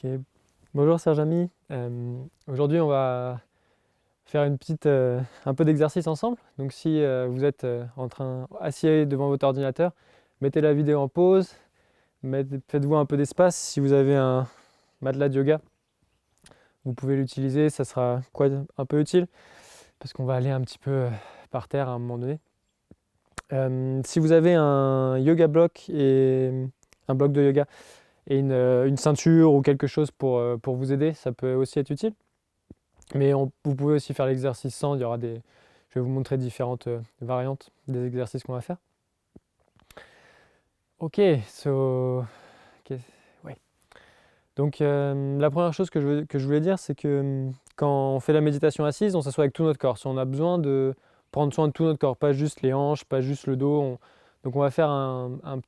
Ok. Bonjour Serge Ami. Aujourd'hui on va faire un peu d'exercice ensemble. Donc si vous êtes assis devant votre ordinateur, mettez la vidéo en pause, faites-vous un peu d'espace. Si vous avez un matelas de yoga, vous pouvez l'utiliser, ça sera un peu utile parce qu'on va aller un petit peu par terre à un moment donné. Si vous avez un yoga block et un bloc de yoga et une ceinture ou quelque chose pour vous aider, ça peut aussi être utile. Mais vous pouvez aussi faire l'exercice sans, je vais vous montrer différentes variantes des exercices qu'on va faire. Ok, ouais. Donc la première chose que je voulais dire, c'est que quand on fait la méditation assise, on s'assoit avec tout notre corps. Si on a besoin de prendre soin de tout notre corps, pas juste les hanches, pas juste le dos. Donc on va faire un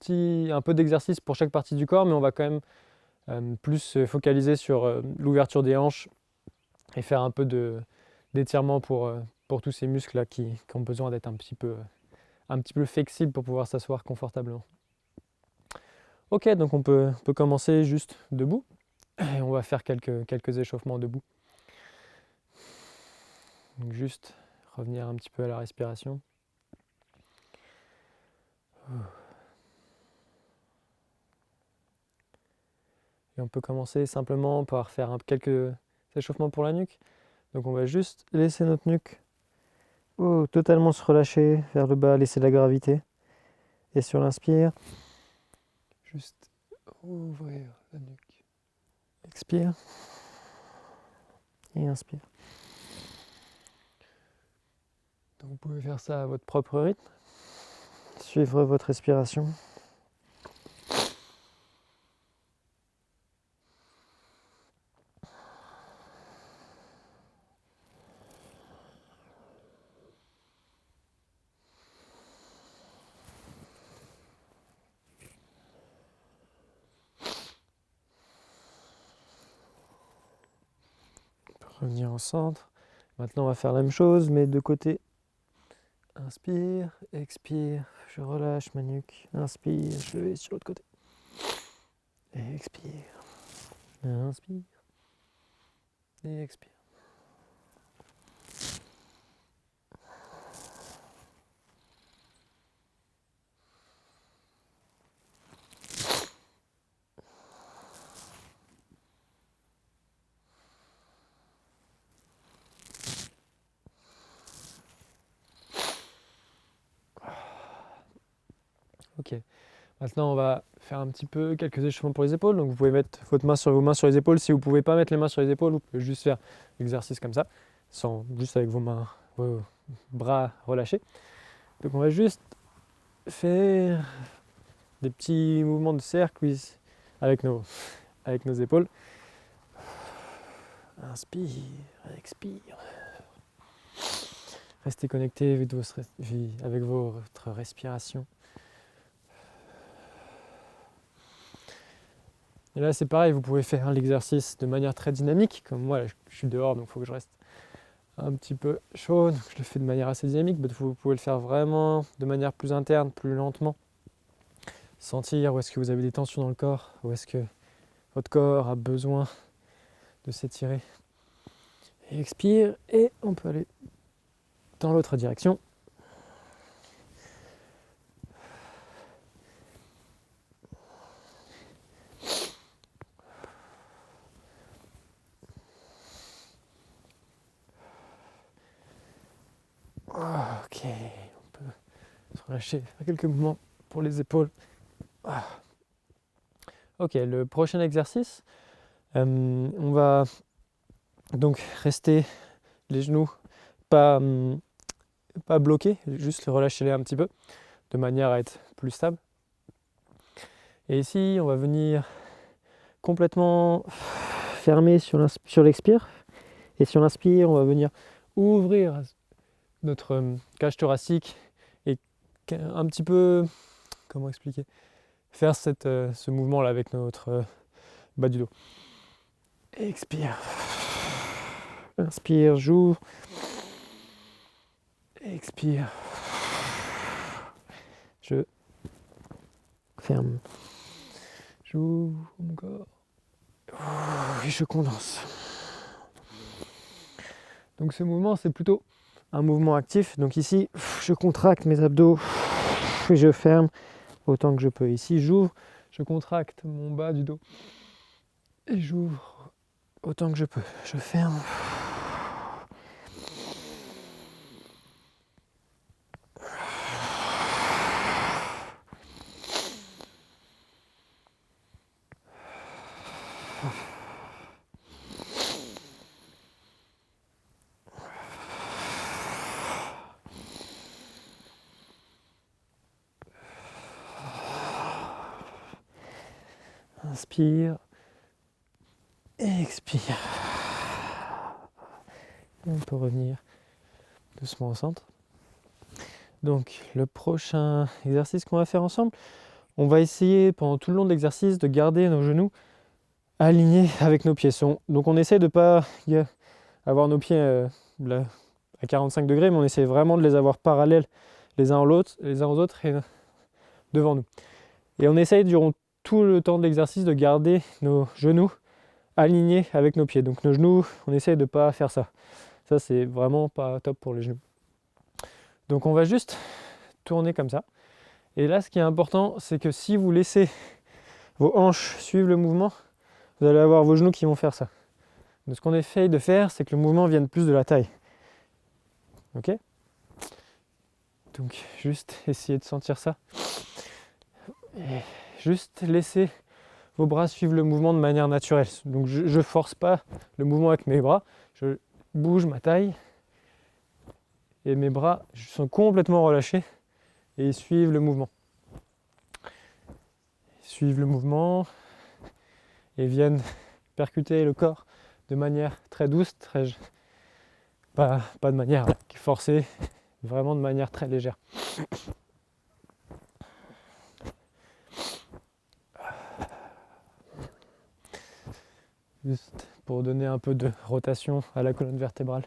peu d'exercice pour chaque partie du corps, mais on va quand même plus se focaliser sur l'ouverture des hanches et faire un peu d'étirement pour tous ces muscles-là qui ont besoin d'être un petit peu flexibles pour pouvoir s'asseoir confortablement. Ok, donc on peut commencer juste debout et on va faire quelques échauffements debout. Donc juste revenir un petit peu à la respiration. Et on peut commencer simplement par faire quelques échauffements pour la nuque. Donc on va juste laisser notre nuque totalement se relâcher vers le bas, laisser la gravité. Et sur l'inspire, juste ouvrir la nuque. Expire. Et inspire. Donc vous pouvez faire ça à votre propre rythme. Suivre votre respiration. Revenir au centre. Maintenant, on va faire la même chose, mais de côté. Inspire, expire, je relâche ma nuque. Inspire, je vais sur l'autre côté. Et expire. Inspire. Et expire. Ok. Maintenant, on va faire un petit peu quelques échauffements pour les épaules. Donc, vous pouvez mettre vos mains sur les épaules. Si vous ne pouvez pas mettre les mains sur les épaules, vous pouvez juste faire l'exercice comme ça, juste avec vos bras relâchés. Donc, on va juste faire des petits mouvements de cercle avec nos épaules. Inspire, expire. Restez connecté avec votre respiration. Et là, c'est pareil, vous pouvez faire l'exercice de manière très dynamique. Comme moi, je suis dehors, donc il faut que je reste un petit peu chaud. Donc je le fais de manière assez dynamique, mais vous pouvez le faire vraiment de manière plus interne, plus lentement. Sentir où est-ce que vous avez des tensions dans le corps, où est-ce que votre corps a besoin de s'étirer. Et expire, et on peut aller dans l'autre direction. Ok, on peut se relâcher, faire quelques mouvements pour les épaules. Ok, le prochain exercice, on va donc rester les genoux pas bloqués, juste relâcher-les un petit peu, de manière à être plus stable. Et ici, on va venir complètement fermer sur l'expire. Et sur l'inspire, on va venir ouvrir notre cage thoracique et un petit peu, comment expliquer, faire ce mouvement-là avec notre bas du dos. Expire. Inspire, j'ouvre. Expire. Je ferme. J'ouvre mon corps. et je condense. Donc ce mouvement, c'est plutôt un mouvement actif. Donc ici, je contracte mes abdos et je ferme autant que je peux. Ici, j'ouvre, je contracte mon bas du dos et j'ouvre autant que je peux. Je ferme. Inspire, expire. Et on peut revenir doucement au centre. Donc le prochain exercice qu'on va faire ensemble, on va essayer pendant tout le long de l'exercice de garder nos genoux alignés avec nos pieds. Donc on essaie de ne pas avoir nos pieds à 45 degrés, mais on essaie vraiment de les avoir parallèles les uns aux autres et devant nous. Et on essaye durant tout le temps de l'exercice de garder nos genoux alignés avec nos pieds. Donc nos genoux, on essaye de ne pas faire ça. Ça, c'est vraiment pas top pour les genoux. Donc on va juste tourner comme ça. Et là, ce qui est important, c'est que si vous laissez vos hanches suivre le mouvement, vous allez avoir vos genoux qui vont faire ça. Donc ce qu'on essaye de faire, c'est que le mouvement vienne plus de la taille. Ok ? Donc juste essayer de sentir ça. Et juste laisser vos bras suivre le mouvement de manière naturelle. Donc je ne force pas le mouvement avec mes bras, je bouge ma taille et mes bras sont complètement relâchés et ils suivent le mouvement. Ils suivent le mouvement et viennent percuter le corps de manière très douce, pas de manière forcée, vraiment de manière très légère. Juste pour donner un peu de rotation à la colonne vertébrale.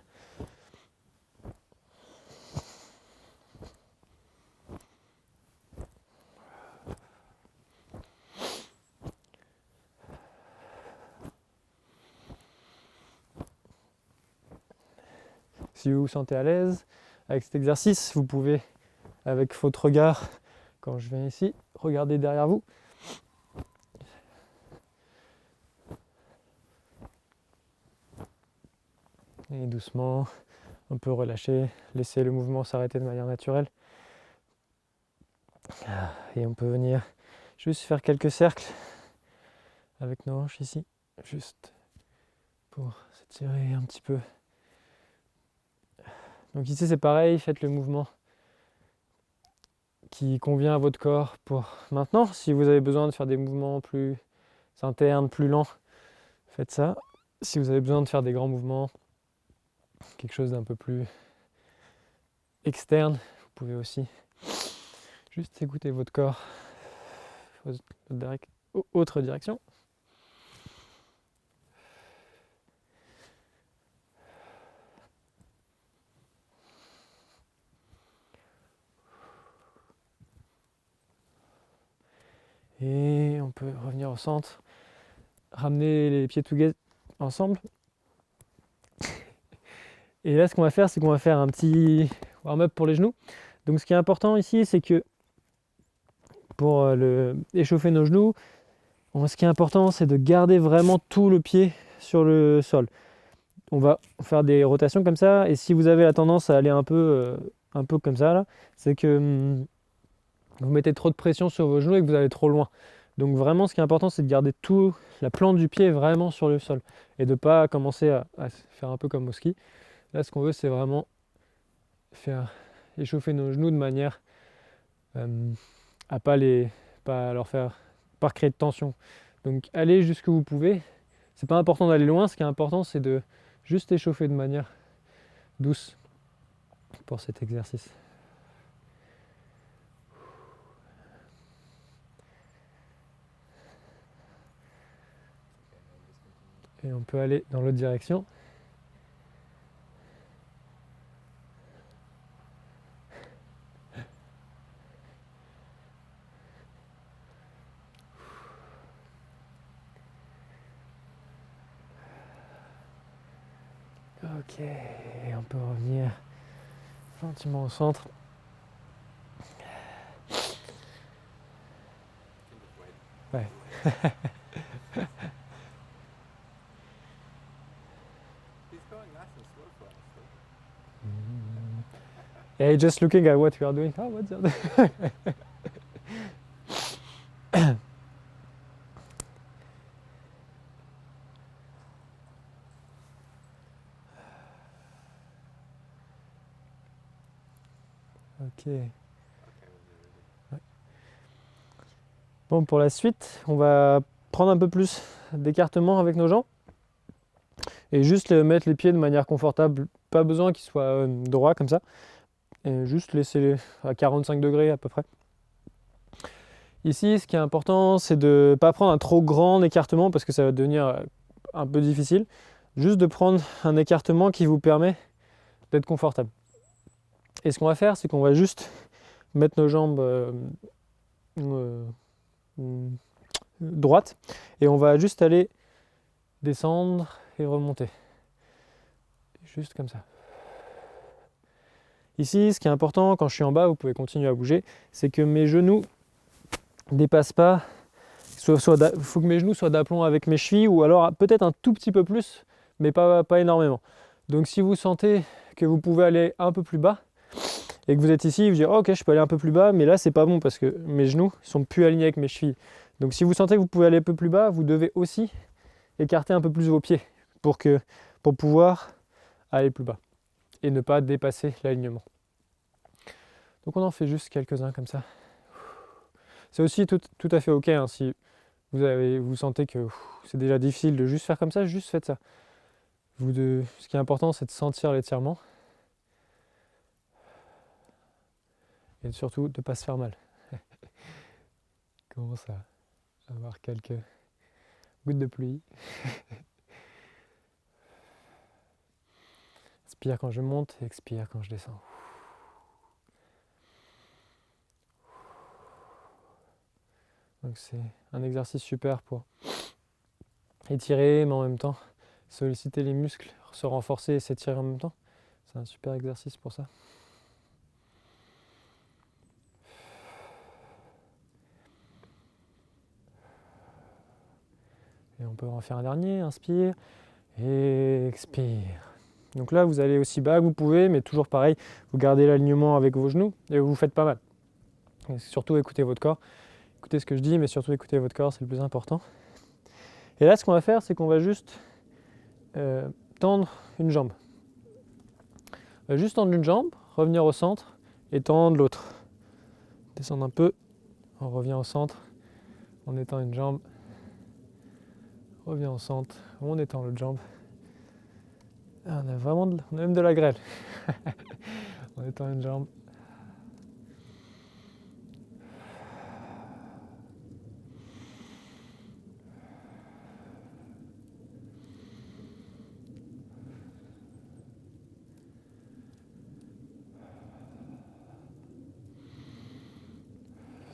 Si vous vous sentez à l'aise avec cet exercice, vous pouvez, avec votre regard, quand je viens ici, regarder derrière vous. Et doucement, on peut relâcher, laisser le mouvement s'arrêter de manière naturelle. Et on peut venir juste faire quelques cercles avec nos hanches ici, juste pour s'étirer un petit peu. Donc ici c'est pareil, faites le mouvement qui convient à votre corps pour maintenant. Si vous avez besoin de faire des mouvements plus internes, plus lents, faites ça. Si vous avez besoin de faire des grands mouvements, quelque chose d'un peu plus externe, vous pouvez aussi juste écouter votre corps, autre direction. Et on peut revenir au centre, ramener les pieds together ensemble. Et là, ce qu'on va faire, c'est qu'on va faire un petit warm-up pour les genoux. Donc ce qui est important ici, c'est que pour échauffer nos genoux, ce qui est important, c'est de garder vraiment tout le pied sur le sol. On va faire des rotations comme ça, et si vous avez la tendance à aller un peu comme ça, là, c'est que vous mettez trop de pression sur vos genoux et que vous allez trop loin. Donc vraiment, ce qui est important, c'est de garder tout, la plante du pied vraiment sur le sol, et de ne pas commencer à faire un peu comme au ski. Là, ce qu'on veut, c'est vraiment faire échauffer nos genoux de manière à pas créer de tension. Donc allez jusque vous pouvez. C'est pas important d'aller loin, ce qui est important, c'est de juste échauffer de manière douce pour cet exercice. Et on peut aller dans l'autre direction. Ok, on peut revenir gentiment au centre. Ouais. Hey, just looking at what we are doing. Oh, what's that? Ok. Ouais. Bon, pour la suite, on va prendre un peu plus d'écartement avec nos jambes et juste mettre les pieds de manière confortable. Pas besoin qu'ils soient droits comme ça. Et juste laisser à 45 degrés à peu près. Ici, ce qui est important, c'est de ne pas prendre un trop grand écartement parce que ça va devenir un peu difficile. Juste de prendre un écartement qui vous permet d'être confortable. Et ce qu'on va faire, c'est qu'on va juste mettre nos jambes droites et on va juste aller descendre et remonter. Juste comme ça. Ici, ce qui est important, quand je suis en bas, vous pouvez continuer à bouger, c'est que mes genoux ne dépassent pas. Il faut que mes genoux soient d'aplomb avec mes chevilles ou alors peut-être un tout petit peu plus, mais pas énormément. Donc si vous sentez que vous pouvez aller un peu plus bas et que vous êtes ici, vous dites oh, ok, je peux aller un peu plus bas, mais là c'est pas bon parce que mes genoux sont plus alignés avec mes chevilles. Donc si vous sentez que vous pouvez aller un peu plus bas, vous devez aussi écarter un peu plus vos pieds pour pouvoir aller plus bas et ne pas dépasser l'alignement. Donc on en fait juste quelques-uns comme ça. C'est aussi tout à fait ok hein, si vous sentez que c'est déjà difficile de juste faire comme ça, juste faites ça. Ce qui est important, c'est de sentir l'étirement et surtout de ne pas se faire mal. Commence à avoir quelques gouttes de pluie. Inspire quand je monte et expire quand je descends. Donc c'est un exercice super pour étirer, mais en même temps solliciter les muscles, se renforcer et s'étirer en même temps. C'est un super exercice pour ça. Et on peut en faire un dernier, inspire et expire. Donc là, vous allez aussi bas que vous pouvez, mais toujours pareil, vous gardez l'alignement avec vos genoux et vous faites pas mal. Et surtout écoutez votre corps, écoutez ce que je dis, mais surtout écoutez votre corps, c'est le plus important. Et là, ce qu'on va faire, c'est qu'on va juste tendre une jambe. On va juste tendre une jambe, revenir au centre et tendre l'autre. Descendre un peu, on revient au centre, on étend une jambe, on revient au centre, on étend l'autre jambe. Ah, on a même de la grêle. On étend une jambe.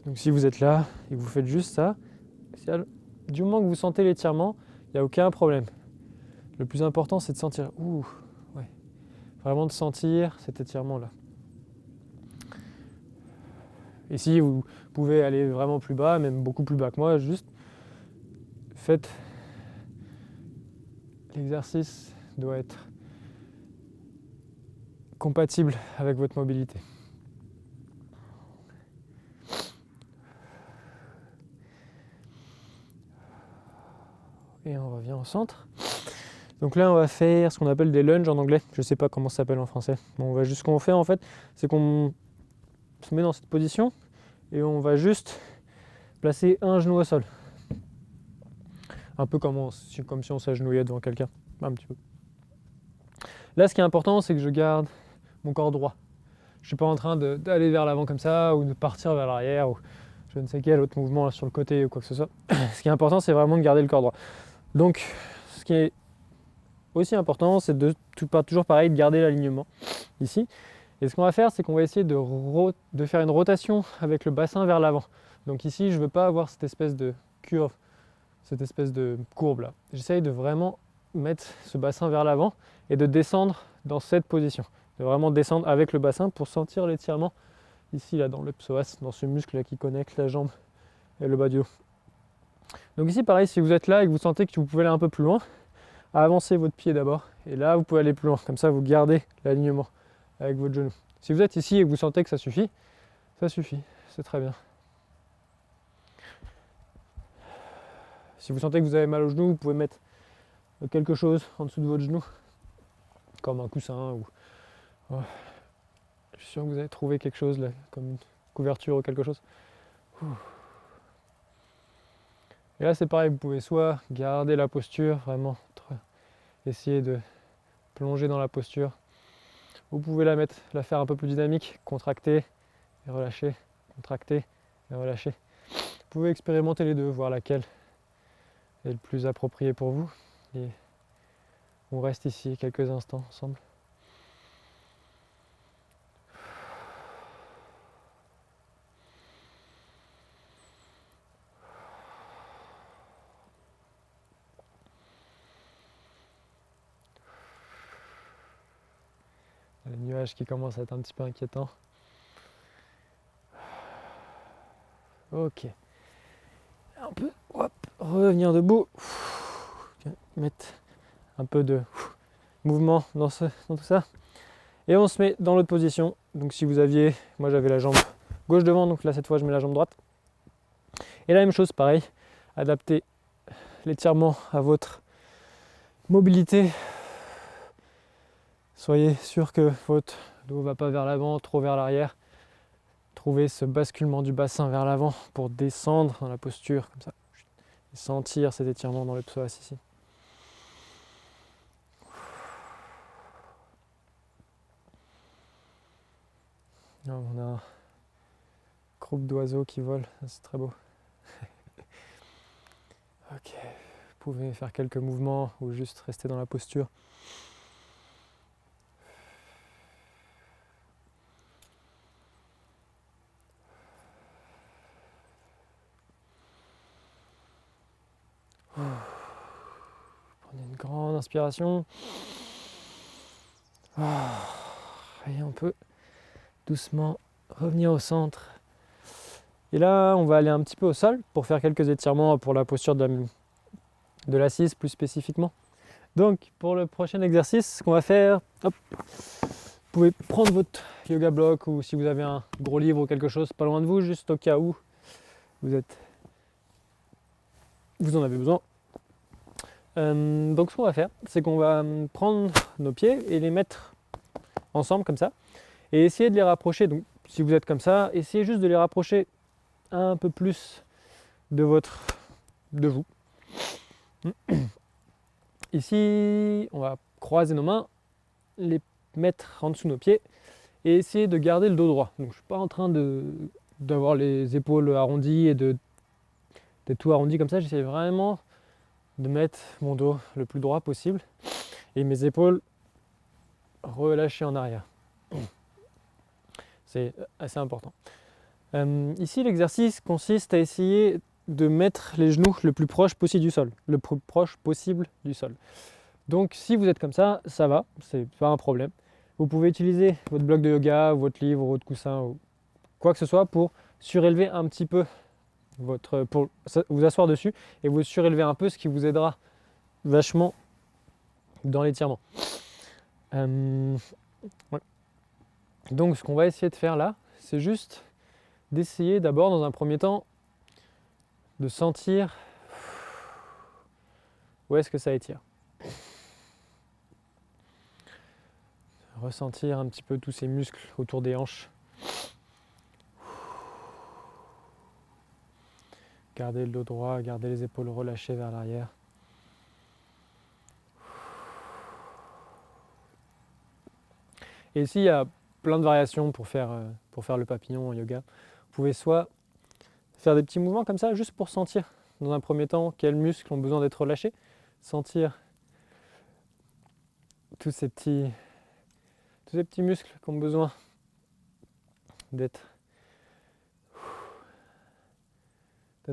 Donc si vous êtes là et que vous faites juste ça, du moment que vous sentez l'étirement, il n'y a aucun problème. Le plus important, c'est de sentir, ouais, vraiment de sentir cet étirement-là. Et si vous pouvez aller vraiment plus bas, même beaucoup plus bas que moi, juste faites. L'exercice doit être compatible avec votre mobilité. Et on revient au centre. Donc là, on va faire ce qu'on appelle des lunges en anglais. Je ne sais pas comment ça s'appelle en français. Bon, ce qu'on fait en fait, c'est qu'on se met dans cette position et on va juste placer un genou au sol. Un peu comme si on s'agenouillait devant quelqu'un. Un petit peu. Là, ce qui est important, c'est que je garde mon corps droit. Je ne suis pas en train d'aller vers l'avant comme ça ou de partir vers l'arrière ou je ne sais quel autre mouvement là, sur le côté ou quoi que ce soit. Ce qui est important, c'est vraiment de garder le corps droit. Donc, ce qui est aussi important, c'est toujours pareil, de garder l'alignement ici. Et ce qu'on va faire, c'est qu'on va essayer de faire une rotation avec le bassin vers l'avant. Donc ici, je ne veux pas avoir cette espèce de curve, cette espèce de courbe là. J'essaye de vraiment mettre ce bassin vers l'avant et de descendre dans cette position. De vraiment descendre avec le bassin pour sentir l'étirement ici, là, dans le psoas, dans ce muscle là qui connecte la jambe et le bas du dos. Donc ici, pareil, si vous êtes là et que vous sentez que vous pouvez aller un peu plus loin, avancez votre pied d'abord. Et là, vous pouvez aller plus loin. Comme ça, vous gardez l'alignement avec votre genou. Si vous êtes ici et que vous sentez que ça suffit, c'est très bien. Si vous sentez que vous avez mal au genou, vous pouvez mettre quelque chose en dessous de votre genou, comme un coussin ou... Oh. Je suis sûr que vous avez trouvé quelque chose là, comme une couverture ou quelque chose. Et là c'est pareil, vous pouvez soit garder la posture, vraiment essayer de plonger dans la posture. Vous pouvez la faire un peu plus dynamique, contracter et relâcher, contracter et relâcher. Vous pouvez expérimenter les deux, voir laquelle est le plus approprié pour vous. Et on reste ici quelques instants ensemble. Les nuages qui commencent à être un petit peu inquiétants. Ok. On peut revenir debout. Mettre un peu de mouvement dans tout ça. Et on se met dans l'autre position. Donc si vous aviez, moi j'avais la jambe gauche devant, donc là cette fois je mets la jambe droite. Et la même chose, pareil, adaptez l'étirement à votre mobilité. Soyez sûr que votre dos ne va pas vers l'avant, trop vers l'arrière. Trouvez ce basculement du bassin vers l'avant pour descendre dans la posture, comme ça. Et sentir cet étirement dans le psoas ici. On a un groupe d'oiseaux qui volent, c'est très beau. Ok, vous pouvez faire quelques mouvements ou juste rester dans la posture. Prenez une grande inspiration. Et on peut doucement revenir au centre. Et là, on va aller un petit peu au sol pour faire quelques étirements pour la posture de l'assise plus spécifiquement. Donc, pour le prochain exercice, ce qu'on va faire, hop, vous pouvez prendre votre yoga block ou si vous avez un gros livre ou quelque chose pas loin de vous, juste au cas où vous en avez besoin. Donc, ce qu'on va faire, c'est qu'on va prendre nos pieds et les mettre ensemble comme ça et essayer de les rapprocher. Donc, si vous êtes comme ça, essayez juste de les rapprocher un peu plus de vous. Ici, on va croiser nos mains, les mettre en dessous de nos pieds et essayer de garder le dos droit. Donc, je ne suis pas en train d'avoir les épaules arrondies et d'être tout arrondi comme ça. J'essaie vraiment de mettre mon dos le plus droit possible et mes épaules relâchées en arrière. C'est assez important. Ici, l'exercice consiste à essayer de mettre les genoux le plus proche possible du sol. Le plus proche possible du sol. Donc si vous êtes comme ça va, c'est pas un problème. Vous pouvez utiliser votre bloc de yoga, votre livre, votre coussin, ou quoi que ce soit pour surélever un petit peu pour vous asseoir dessus et vous surélever un peu, ce qui vous aidera vachement dans l'étirement. Ouais. Donc ce qu'on va essayer de faire là, c'est juste d'essayer d'abord dans un premier temps de sentir où est-ce que ça étire. Ressentir un petit peu tous ces muscles autour des hanches. Gardez le dos droit, gardez les épaules relâchées vers l'arrière. Et ici, il y a plein de variations pour faire le papillon en yoga. Vous pouvez soit faire des petits mouvements comme ça, juste pour sentir, dans un premier temps, quels muscles ont besoin d'être relâchés. Sentir tous ces petits muscles qui ont besoin d'être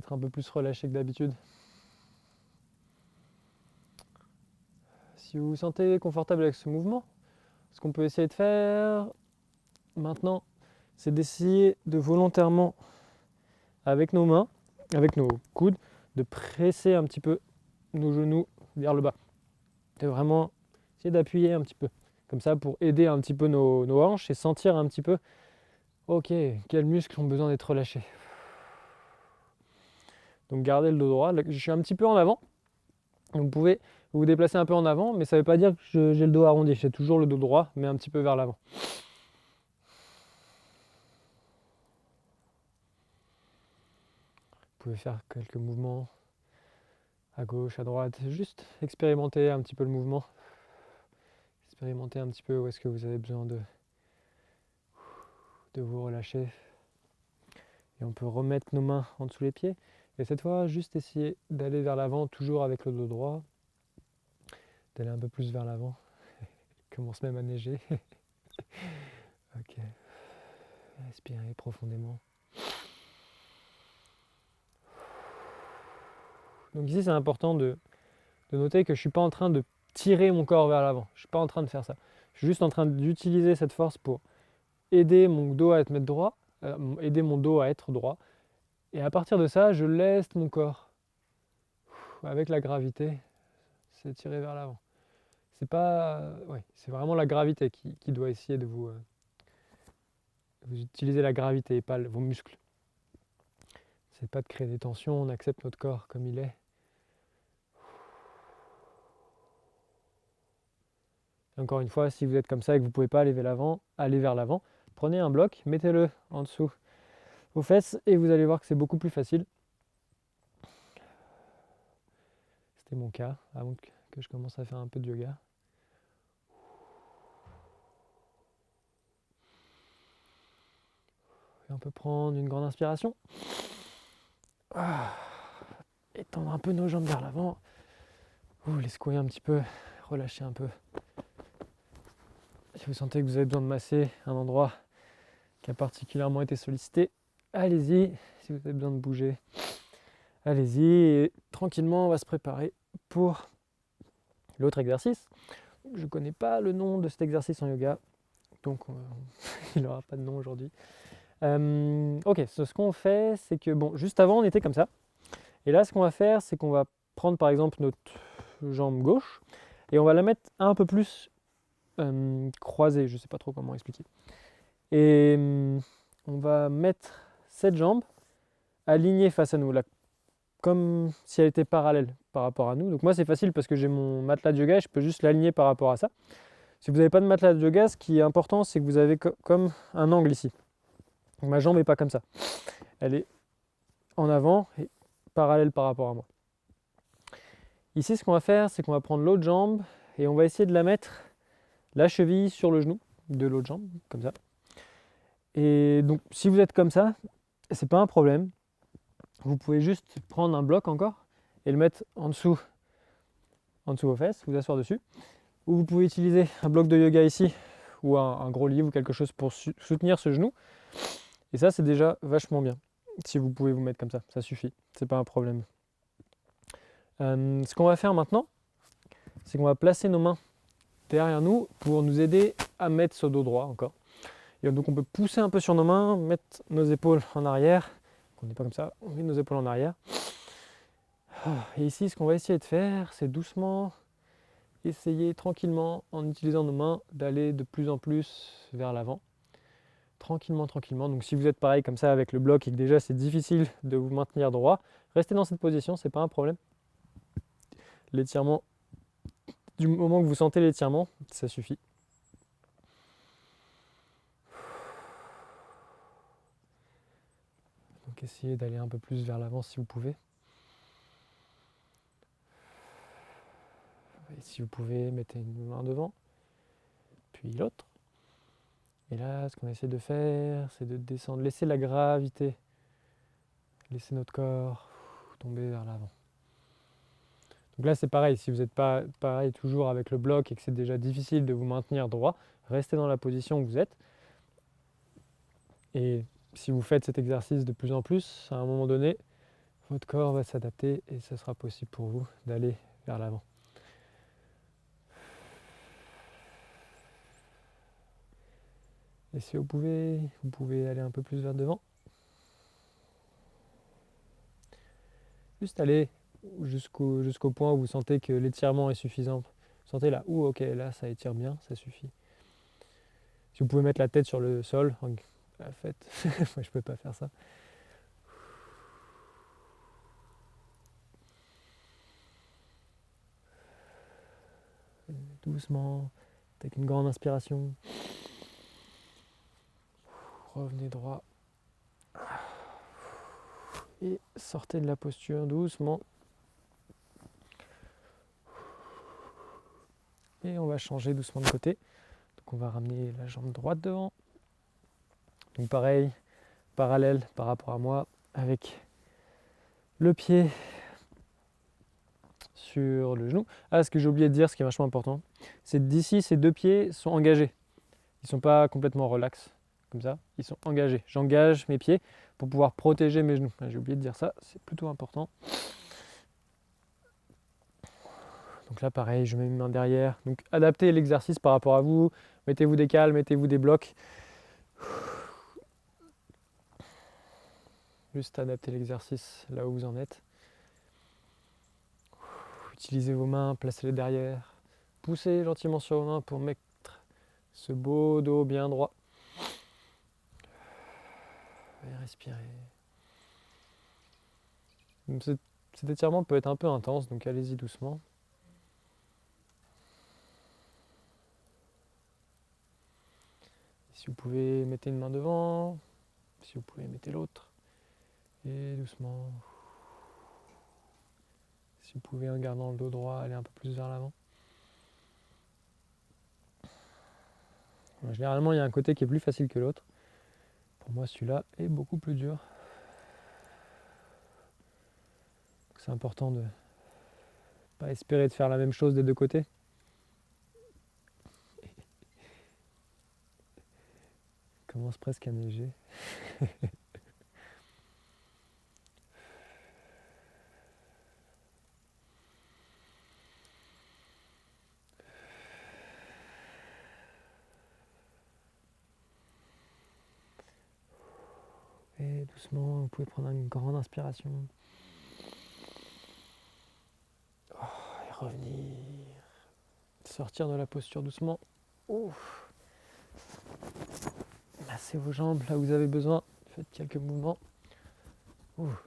un peu plus relâchés que d'habitude. Si vous vous sentez confortable avec ce mouvement, ce qu'on peut essayer de faire maintenant, c'est d'essayer de volontairement, avec nos mains, avec nos coudes, de presser un petit peu nos genoux vers le bas. De vraiment essayer d'appuyer un petit peu, comme ça pour aider un petit peu nos hanches et sentir un petit peu, ok, quels muscles ont besoin d'être relâchés. Donc gardez le dos droit, je suis un petit peu en avant, donc vous pouvez vous déplacer un peu en avant, mais ça ne veut pas dire que j'ai le dos arrondi, j'ai toujours le dos droit, mais un petit peu vers l'avant. Vous pouvez faire quelques mouvements à gauche, à droite, juste expérimenter un petit peu le mouvement. Expérimentez un petit peu où est-ce que vous avez besoin de vous relâcher. Et on peut remettre nos mains en dessous les pieds. Et cette fois, juste essayer d'aller vers l'avant, toujours avec le dos droit. D'aller un peu plus vers l'avant. Il commence même à neiger. Ok. Respirez profondément. Donc ici, c'est important de noter que je ne suis pas en train de tirer mon corps vers l'avant. Je ne suis pas en train de faire ça. Je suis juste en train d'utiliser cette force pour aider mon dos à être droit, aider mon dos à être droit. Et à partir de ça, je laisse mon corps, avec la gravité, s'étirer vers l'avant. C'est pas, c'est vraiment la gravité qui doit essayer de vous utiliser la gravité et pas vos muscles. C'est pas de créer des tensions, on accepte notre corps comme il est. Encore une fois, si vous êtes comme ça et que vous ne pouvez pas aller vers l'avant, prenez un bloc, mettez-le en dessous vos fesses et vous allez voir que c'est beaucoup plus facile. C'était mon cas avant que je commence à faire un peu de yoga. Et on peut prendre une grande inspiration. Étendre un peu nos jambes vers l'avant. Les secouer un petit peu, relâcher un peu. Si vous sentez que vous avez besoin de masser un endroit qui a particulièrement été sollicité, allez-y. Si vous avez besoin de bouger, allez-y. Et tranquillement, on va se préparer pour l'autre exercice. Je ne connais pas le nom de cet exercice en yoga, donc il n'aura pas de nom aujourd'hui. Ok, ce qu'on fait, c'est que, juste avant, on était comme ça. Et là, ce qu'on va faire, c'est qu'on va prendre par exemple notre jambe gauche et on va la mettre un peu plus croisée, je ne sais pas trop comment expliquer. Et on va mettre cette jambe alignée face à nous, là, comme si elle était parallèle par rapport à nous. Donc moi, c'est facile parce que j'ai mon matelas de yoga et je peux juste l'aligner par rapport à ça. Si vous n'avez pas de matelas de yoga, ce qui est important, c'est que vous avez comme un angle ici. Donc ma jambe n'est pas comme ça. Elle est en avant et parallèle par rapport à moi. Ici, ce qu'on va faire, c'est qu'on va prendre l'autre jambe et on va essayer de la mettre la cheville sur le genou de l'autre jambe, comme ça. Et donc, si vous êtes comme ça, c'est pas un problème. Vous pouvez juste prendre un bloc encore et le mettre en dessous vos fesses, vous asseoir dessus. Ou vous pouvez utiliser un bloc de yoga ici ou un gros livre ou quelque chose pour soutenir ce genou. Et ça, c'est déjà vachement bien. Si vous pouvez vous mettre comme ça suffit, c'est pas un problème. Ce qu'on va faire maintenant, c'est qu'on va placer nos mains derrière nous pour nous aider à mettre ce dos droit encore. Et donc on peut pousser un peu sur nos mains, mettre nos épaules en arrière. On n'est pas comme ça, on met nos épaules en arrière. Et ici, ce qu'on va essayer de faire, c'est doucement essayer tranquillement, en utilisant nos mains, d'aller de plus en plus vers l'avant. Tranquillement, tranquillement. Donc si vous êtes pareil comme ça avec le bloc et que déjà c'est difficile de vous maintenir droit, restez dans cette position, c'est pas un problème. L'étirement, du moment que vous sentez l'étirement, ça suffit. Donc essayez d'aller un peu plus vers l'avant si vous pouvez. Et si vous pouvez, mettez une main devant, puis l'autre. Et là, ce qu'on essaie de faire, c'est de descendre, laisser la gravité, laisser notre corps tomber vers l'avant. Donc là, c'est pareil, si vous n'êtes pas pareil toujours avec le bloc et que c'est déjà difficile de vous maintenir droit, restez dans la position où vous êtes. Et si vous faites cet exercice de plus en plus, à un moment donné, votre corps va s'adapter et ce sera possible pour vous d'aller vers l'avant. Et si vous pouvez aller un peu plus vers devant. Juste aller jusqu'au point où vous sentez que l'étirement est suffisant. Vous sentez là, ok, là ça étire bien, ça suffit. Si vous pouvez mettre la tête sur le sol, faites. Moi je peux pas faire ça. Doucement, avec une grande inspiration. Revenez droit. Et sortez de la posture doucement. Et on va changer doucement de côté. Donc on va ramener la jambe droite devant. Donc pareil, parallèle par rapport à moi, avec le pied sur le genou. Ah, ce que j'ai oublié de dire, ce qui est vachement important, c'est d'ici, ces deux pieds sont engagés. Ils ne sont pas complètement relax, comme ça. Ils sont engagés. J'engage mes pieds pour pouvoir protéger mes genoux. J'ai oublié de dire ça, c'est plutôt important. Donc là, pareil, je mets mes mains derrière. Donc adaptez l'exercice par rapport à vous. Mettez-vous des cales, mettez-vous des blocs. Juste adapter l'exercice là où vous en êtes. Utilisez vos mains, placez-les derrière. Poussez gentiment sur vos mains pour mettre ce beau dos bien droit. Et respirez. Cet étirement peut être un peu intense, donc allez-y doucement. Si vous pouvez, mettez une main devant. Si vous pouvez, mettez l'autre. Et doucement. Si vous pouvez, en gardant le dos droit, aller un peu plus vers l'avant. Généralement, il y a un côté qui est plus facile que l'autre. Pour moi, celui-là est beaucoup plus dur. C'est important de ne pas espérer de faire la même chose des deux côtés. Il commence presque à neiger. Et doucement, vous pouvez prendre une grande inspiration. Et revenir. Sortir de la posture doucement. Ouf. Massez vos jambes là où vous avez besoin. Faites quelques mouvements. Ouf.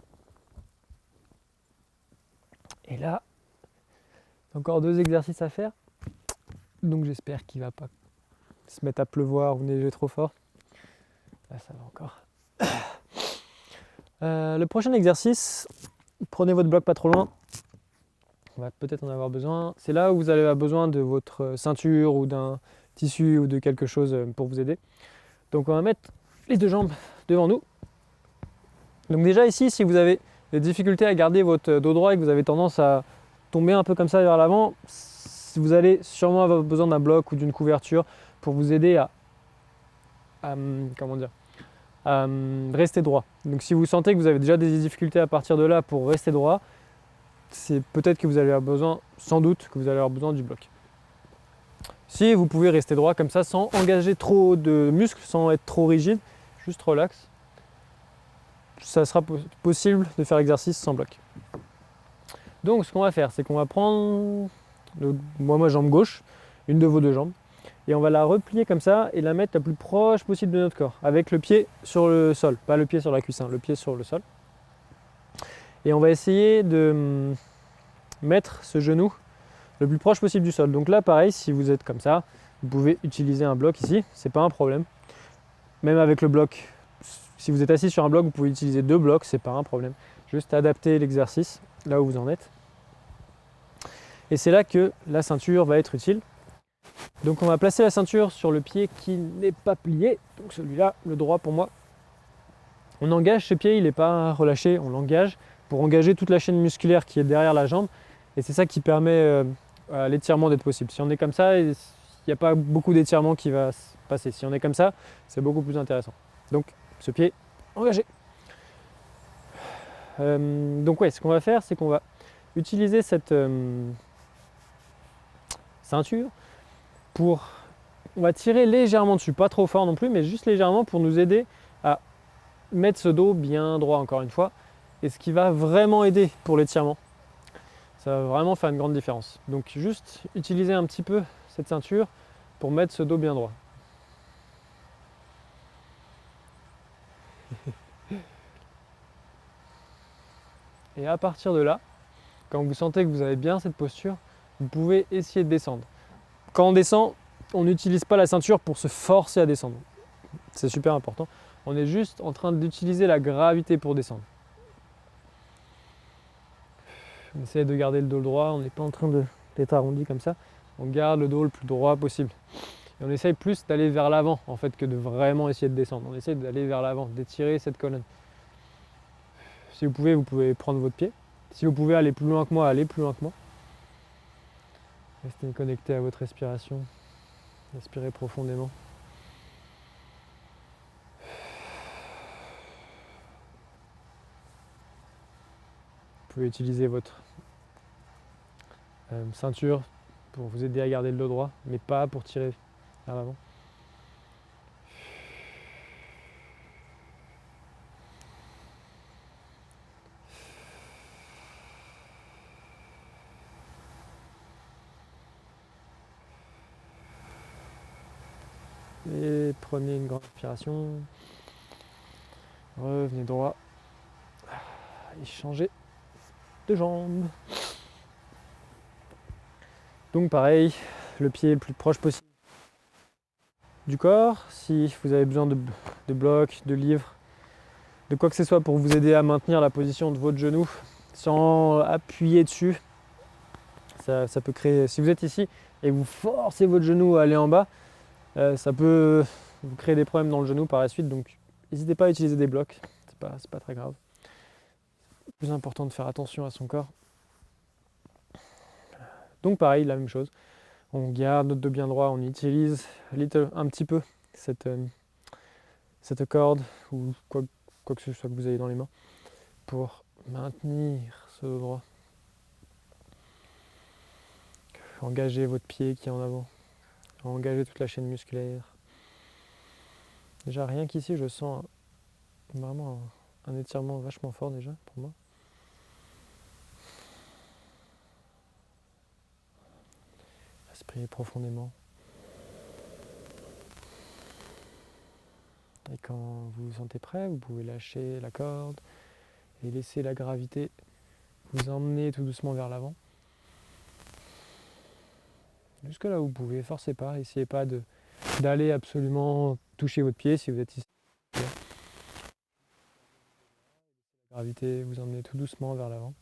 Et là, encore 2 exercices à faire. Donc j'espère qu'il ne va pas se mettre à pleuvoir ou neiger trop fort. Là, ça va encore. Le prochain exercice, prenez votre bloc pas trop loin. On va peut-être en avoir besoin. C'est là où vous allez avoir besoin de votre ceinture ou d'un tissu ou de quelque chose pour vous aider. Donc on va mettre les 2 jambes devant nous. Donc déjà ici, si vous avez des difficultés à garder votre dos droit et que vous avez tendance à tomber un peu comme ça vers l'avant, vous allez sûrement avoir besoin d'un bloc ou d'une couverture pour vous aider à rester droit. Donc si vous sentez que vous avez déjà des difficultés à partir de là pour rester droit, c'est peut-être que vous allez avoir besoin, sans doute, que vous allez avoir besoin du bloc. Si vous pouvez rester droit comme ça, sans engager trop de muscles, sans être trop rigide, juste relax, ça sera possible de faire l'exercice sans bloc. Donc ce qu'on va faire, c'est qu'on va prendre ma jambe gauche, une de vos 2 jambes, et on va la replier comme ça et la mettre la plus proche possible de notre corps, avec le pied sur le sol, pas le pied sur la cuisse, le pied sur le sol. Et on va essayer de mettre ce genou le plus proche possible du sol. Donc là pareil, si vous êtes comme ça, vous pouvez utiliser un bloc ici, c'est pas un problème. Même avec le bloc, si vous êtes assis sur un bloc, vous pouvez utiliser 2 blocs, c'est pas un problème. Juste adapter l'exercice là où vous en êtes. Et c'est là que la ceinture va être utile. Donc on va placer la ceinture sur le pied qui n'est pas plié, donc celui-là, le droit pour moi. On engage ce pied, il n'est pas relâché, on l'engage pour engager toute la chaîne musculaire qui est derrière la jambe. Et c'est ça qui permet à l'étirement d'être possible. Si on est comme ça, il n'y a pas beaucoup d'étirement qui va se passer. Si on est comme ça, c'est beaucoup plus intéressant. Donc ce pied engagé. Donc ouais, ce qu'on va faire, c'est qu'on va utiliser cette ceinture pour On va tirer légèrement dessus, pas trop fort non plus, mais juste légèrement pour nous aider à mettre ce dos bien droit encore une fois. Et ce qui va vraiment aider pour l'étirement. Ça va vraiment faire une grande différence. Donc juste utiliser un petit peu cette ceinture pour mettre ce dos bien droit. Et à partir de là, quand vous sentez que vous avez bien cette posture, vous pouvez essayer de descendre. Quand on descend, on n'utilise pas la ceinture pour se forcer à descendre. C'est super important. On est juste en train d'utiliser la gravité pour descendre. On essaie de garder le dos droit, on n'est pas en train d'être arrondi comme ça. On garde le dos le plus droit possible. Et on essaye plus d'aller vers l'avant en fait que de vraiment essayer de descendre. On essaie d'aller vers l'avant, d'étirer cette colonne. Si vous pouvez prendre votre pied. Si vous pouvez aller plus loin que moi, allez plus loin que moi. Restez connecté à votre respiration. Respirez profondément. Vous pouvez utiliser votre ceinture pour vous aider à garder le dos droit, mais pas pour tirer vers l'avant. Et prenez une grande inspiration. Revenez droit. Et changez de jambe. Donc pareil, le pied le plus proche possible du corps. Si vous avez besoin de blocs, de livres, de quoi que ce soit pour vous aider à maintenir la position de votre genou sans appuyer dessus, ça peut créer, si vous êtes ici et vous forcez votre genou à aller en bas, ça peut vous créer des problèmes dans le genou par la suite, donc n'hésitez pas à utiliser des blocs, c'est pas très grave. Le plus important de faire attention à son corps. Donc pareil, la même chose, on garde notre dos bien droit, on utilise un petit peu cette corde ou quoi que ce soit que vous avez dans les mains pour maintenir ce dos droit. Engagez votre pied qui est en avant, engagez toute la chaîne musculaire. Déjà rien qu'ici je sens vraiment un étirement vachement fort déjà pour moi. Respirez profondément. Et quand vous vous sentez prêt, vous pouvez lâcher la corde et laisser la gravité vous emmener tout doucement vers l'avant. Jusque là où vous pouvez, forcez pas, essayez pas d'aller absolument toucher votre pied si vous êtes ici. La gravité vous emmenez tout doucement vers l'avant.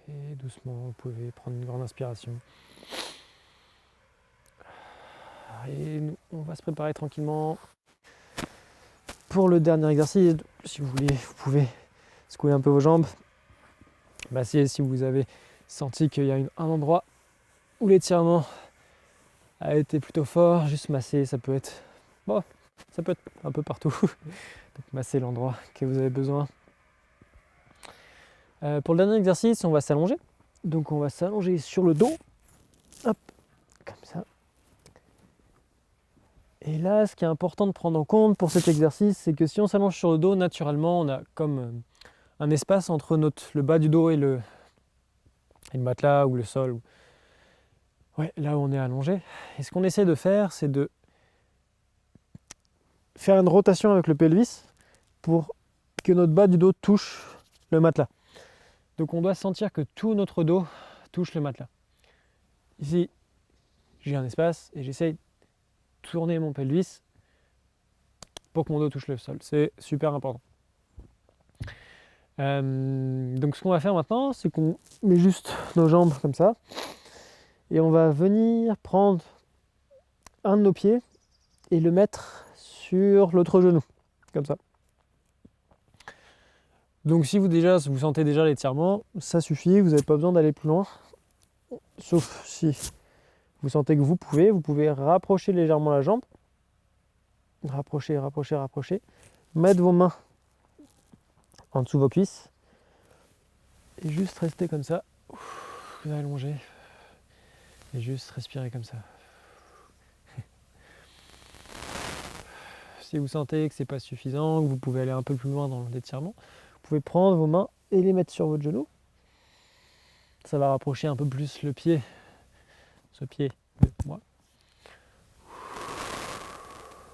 Et doucement, vous pouvez prendre une grande inspiration. Et on va se préparer tranquillement pour le dernier exercice. Si vous voulez, vous pouvez secouer un peu vos jambes. Si vous avez senti qu'il y a un endroit où l'étirement a été plutôt fort, juste masser, ça peut être un peu partout. Donc masser l'endroit que vous avez besoin. Pour le dernier exercice, on va s'allonger. Donc on va s'allonger sur le dos. Hop, comme ça. Et là, ce qui est important de prendre en compte pour cet exercice, c'est que si on s'allonge sur le dos, naturellement, on a comme un espace entre le bas du dos et le matelas ou le sol. Ouais, là où on est allongé. Et ce qu'on essaie de faire, c'est de faire une rotation avec le pelvis pour que notre bas du dos touche le matelas. Donc on doit sentir que tout notre dos touche le matelas. Ici, j'ai un espace et j'essaye de tourner mon pelvis pour que mon dos touche le sol. C'est super important. Donc ce qu'on va faire maintenant, c'est qu'on met juste nos jambes comme ça et on va venir prendre un de nos pieds et le mettre sur l'autre genou, comme ça. Donc si vous sentez déjà l'étirement, ça suffit, vous n'avez pas besoin d'aller plus loin. Sauf si vous sentez que vous pouvez rapprocher légèrement la jambe. Rapprocher, rapprocher, rapprocher. Mettre vos mains en dessous de vos cuisses. Et juste rester comme ça. Vous allongez. Et juste respirer comme ça. Si vous sentez que c'est pas suffisant, que vous pouvez aller un peu plus loin dans l'étirement, vous pouvez prendre vos mains et les mettre sur votre genou. Ça va rapprocher un peu plus le pied, ce pied de moi.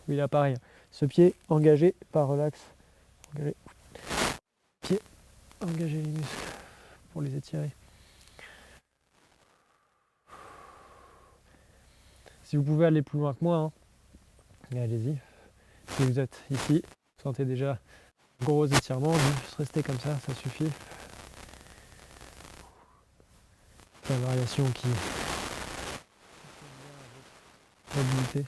Oui, là pareil, ce pied engagé, pas relax. Engagé. Pied, engagez les muscles pour les étirer. Si vous pouvez aller plus loin que moi, hein, allez-y. Si vous êtes ici, vous sentez déjà un gros étirement, juste restez comme ça suffit. La variation qui mobilité.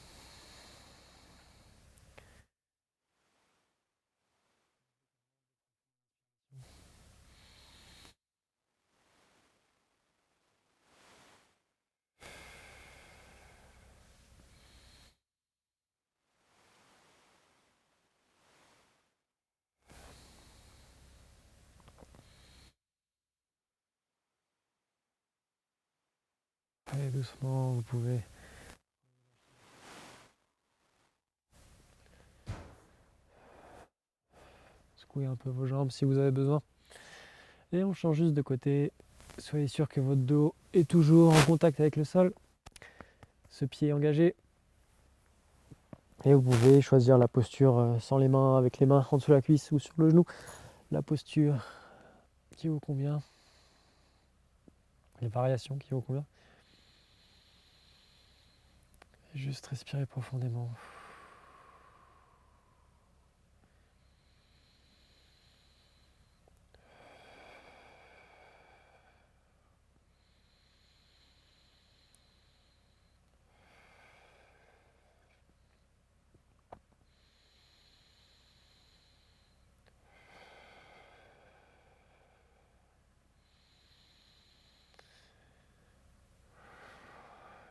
Allez doucement, vous pouvez secouer un peu vos jambes si vous avez besoin. Et on change juste de côté. Soyez sûr que votre dos est toujours en contact avec le sol. Ce pied engagé. Et vous pouvez choisir la posture sans les mains, avec les mains en dessous de la cuisse ou sur le genou. La posture qui vous convient. Les variations qui vous conviennent. Et juste respirer profondément.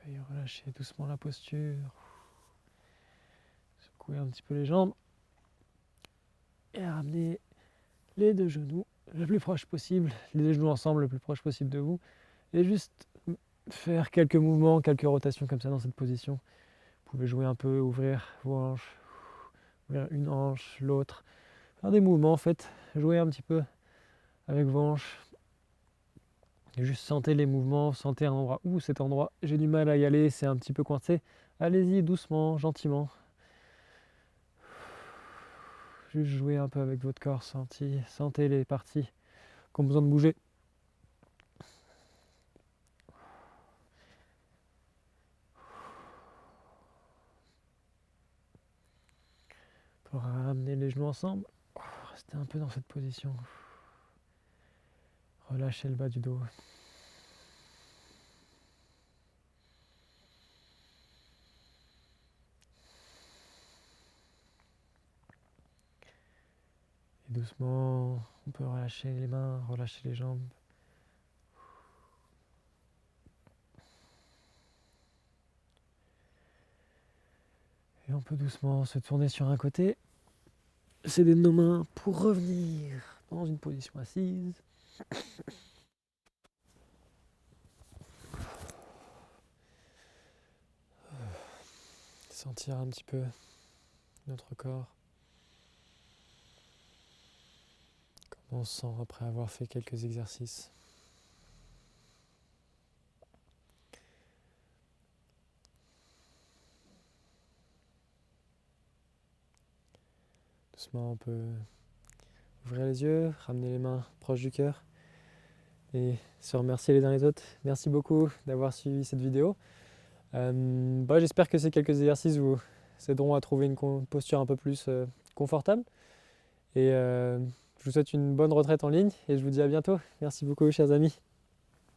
Et relâchez doucement la posture. Secouez un petit peu les jambes. Et ramenez les deux genoux le plus proche possible, les deux genoux ensemble le plus proche possible de vous. Et juste faire quelques mouvements, quelques rotations comme ça dans cette position. Vous pouvez jouer un peu, ouvrir vos hanches, ouvrir une hanche, l'autre. Faire des mouvements en fait, jouer un petit peu avec vos hanches. Et juste sentez les mouvements, sentez un endroit où cet endroit, j'ai du mal à y aller, c'est un petit peu coincé. Allez-y doucement, gentiment. Juste jouer un peu avec votre corps, sentez les parties qui ont besoin de bouger. Pour ramener les genoux ensemble, restez un peu dans cette position. Relâchez le bas du dos. Et doucement, on peut relâcher les mains, relâcher les jambes. Et on peut doucement se tourner sur un côté, s'aider de nos mains pour revenir dans une position assise. Sentir un petit peu notre corps. Comment on se sent après avoir fait quelques exercices. Doucement, on peut ouvrir les yeux, ramener les mains proches du cœur et se remercier les uns les autres. Merci beaucoup d'avoir suivi cette vidéo. J'espère que ces quelques exercices vous aideront à trouver une posture un peu plus confortable. Et je vous souhaite une bonne retraite en ligne et je vous dis à bientôt. Merci beaucoup, chers amis.